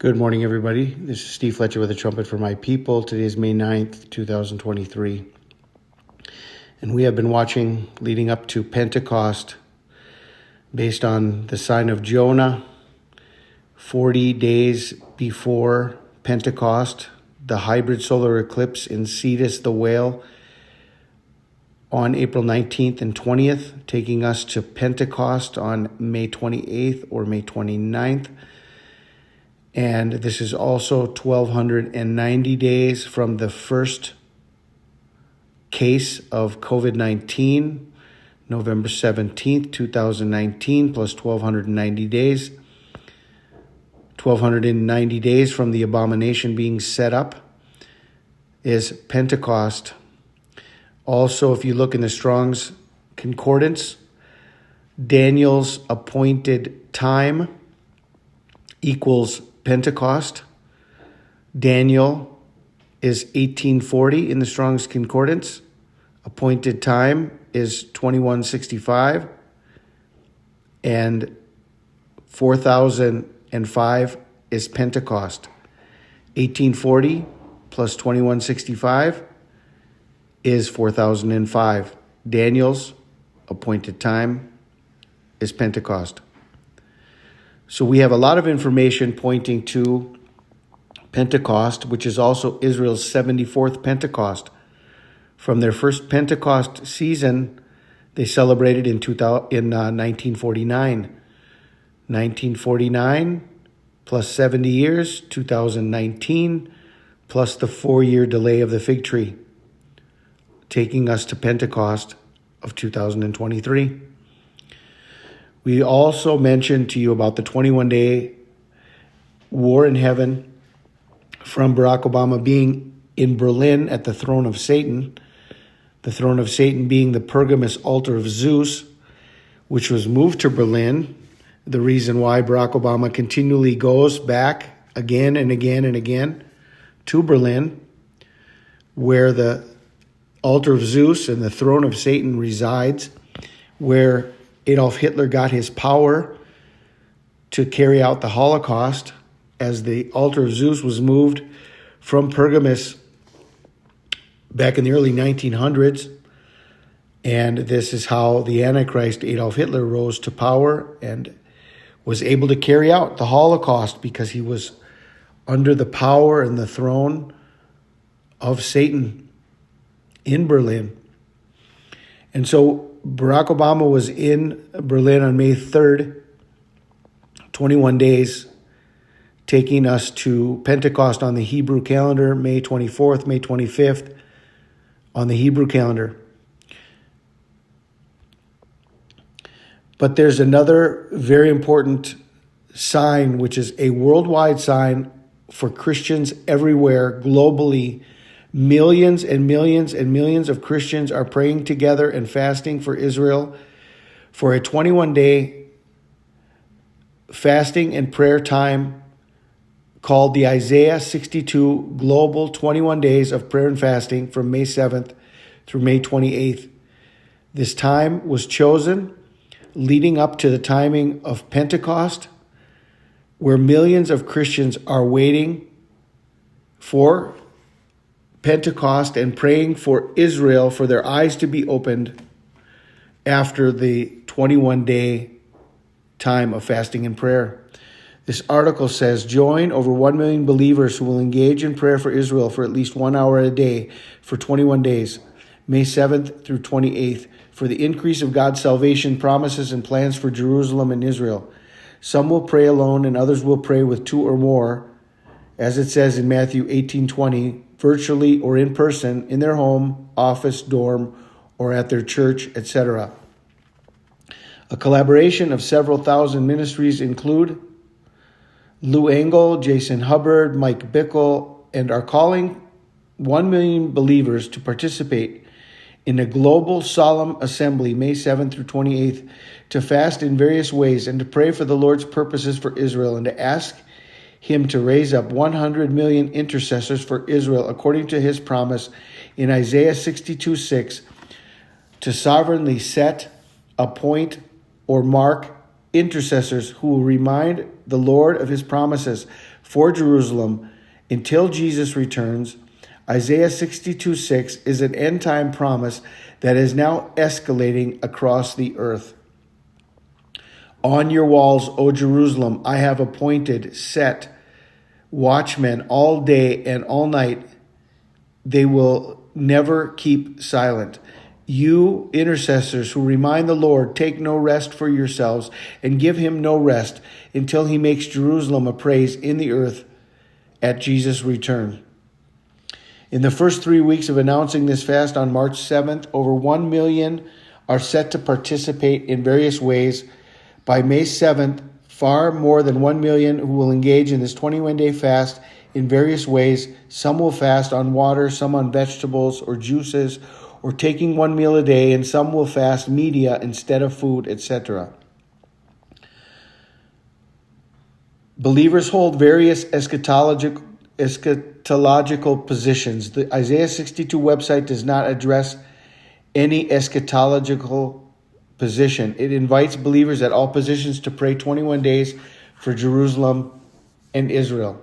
Good morning, everybody. This is Steve Fletcher with a trumpet for my people. Today is May 9th, 2023. And we have been watching leading up to Pentecost based on the sign of Jonah, 40 days before Pentecost, the hybrid solar eclipse in Cetus the Whale on April 19th and 20th, taking us to Pentecost on May 28th or May 29th. And this is also 1,290 days from the first case of COVID-19, November 17th, 2019, plus 1,290 days. 1,290 days from the abomination being set up is Pentecost. Also, if you look in the Strong's Concordance, Daniel's appointed time equals Pentecost. Daniel is 1840 in the Strong's Concordance. Appointed time is 2165. And 4005 is Pentecost. 1840 plus 2165 is 4005. Daniel's appointed time is Pentecost. So we have a lot of information pointing to Pentecost, which is also Israel's 74th Pentecost. From their first Pentecost season, they celebrated in 1949. 1949 plus 70 years, 2019, plus the 4-year delay of the fig tree, taking us to Pentecost of 2023. We also mentioned to you about the 21-day war in heaven from Barack Obama being in Berlin at the throne of Satan, the throne of Satan being the Pergamus altar of Zeus, which was moved to Berlin. The reason why Barack Obama continually goes back again and again and again to Berlin, where the altar of Zeus and the throne of Satan resides, where Adolf Hitler got his power to carry out the Holocaust, as the altar of Zeus was moved from Pergamus back in the early 1900s. And this is how the Antichrist, Adolf Hitler, rose to power and was able to carry out the Holocaust because he was under the power and the throne of Satan in Berlin. And so Barack Obama was in Berlin on May 3rd, 21 days, taking us to Pentecost on the Hebrew calendar, May 24th, May 25th on the Hebrew calendar. But there's another very important sign, which is a worldwide sign for Christians everywhere, globally. Millions and millions and millions of Christians are praying together and fasting for Israel for a 21-day fasting and prayer time called the Isaiah 62 Global 21 Days of Prayer and Fasting from May 7th through May 28th. This time was chosen leading up to the timing of Pentecost, where millions of Christians are waiting for Pentecost and praying for Israel for their eyes to be opened after the 21-day time of fasting and prayer. This article says, join over 1 million believers who will engage in prayer for Israel for at least 1 hour a day for 21 days, May 7th through 28th, for the increase of God's salvation promises and plans for Jerusalem and Israel. Some will pray alone and others will pray with 2 or more, as it says in Matthew 18:20, virtually or in person, in their home, office, dorm, or at their church, etc. A collaboration of several thousand ministries include Lou Engle, Jason Hubbard, Mike Bickle, and are calling 1 million believers to participate in a global solemn assembly, May 7th through 28th, to fast in various ways and to pray for the Lord's purposes for Israel and to ask him to raise up 100 million intercessors for Israel according to his promise in Isaiah 62:6, to sovereignly set, appoint, or mark intercessors who will remind the Lord of his promises for Jerusalem until Jesus returns. Isaiah 62:6 is an end-time promise that is now escalating across the earth. On your walls, O Jerusalem, I have appointed, set watchmen all day and all night. They will never keep silent. You intercessors who remind the Lord, take no rest for yourselves and give him no rest until he makes Jerusalem a praise in the earth at Jesus' return. In the first 3 weeks of announcing this fast on March 7th, over 1 million are set to participate in various ways. By May 7th, far more than 1 million who will engage in this 21-day fast in various ways. Some will fast on water, some on vegetables or juices, or taking one meal a day, and some will fast media instead of food, etc. Believers hold various eschatological positions. The Isaiah 62 website does not address any eschatological position. It invites believers at all positions to pray 21 days for Jerusalem and Israel.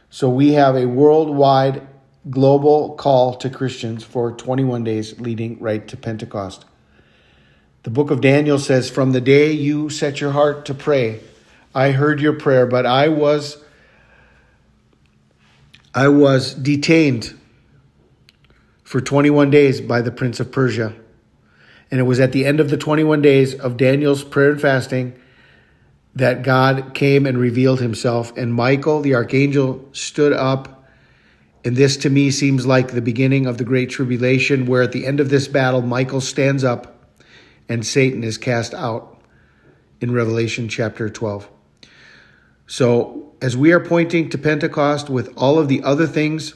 So we have a worldwide global call to Christians for 21 days leading right to Pentecost. The book of Daniel says, from the day you set your heart to pray, I heard your prayer, but I was detained for 21 days by the prince of Persia. And it was at the end of the 21 days of Daniel's prayer and fasting that God came and revealed himself. And Michael, the archangel, stood up. And this to me seems like the beginning of the Great Tribulation, where at the end of this battle, Michael stands up and Satan is cast out in Revelation chapter 12. So as we are pointing to Pentecost with all of the other things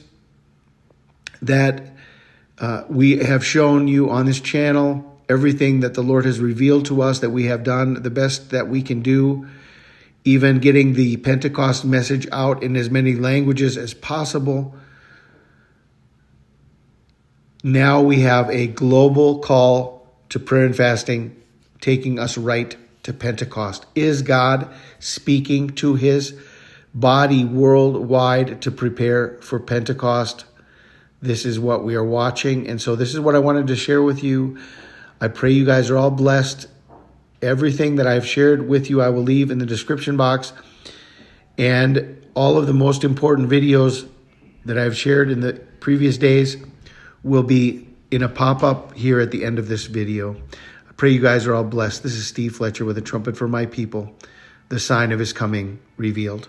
that we have shown you on this channel, everything that the Lord has revealed to us that we have done the best that we can do, even getting the Pentecost message out in as many languages as possible. Now we have a global call to prayer and fasting, taking us right to Pentecost. Is God speaking to his body worldwide to prepare for Pentecost? This is what we are watching. And so this is what I wanted to share with you. I pray you guys are all blessed. Everything that I've shared with you, I will leave in the description box. And all of the most important videos that I've shared in the previous days will be in a pop-up here at the end of this video. I pray you guys are all blessed. This is Steve Fletcher with a trumpet for my people, the sign of his coming revealed.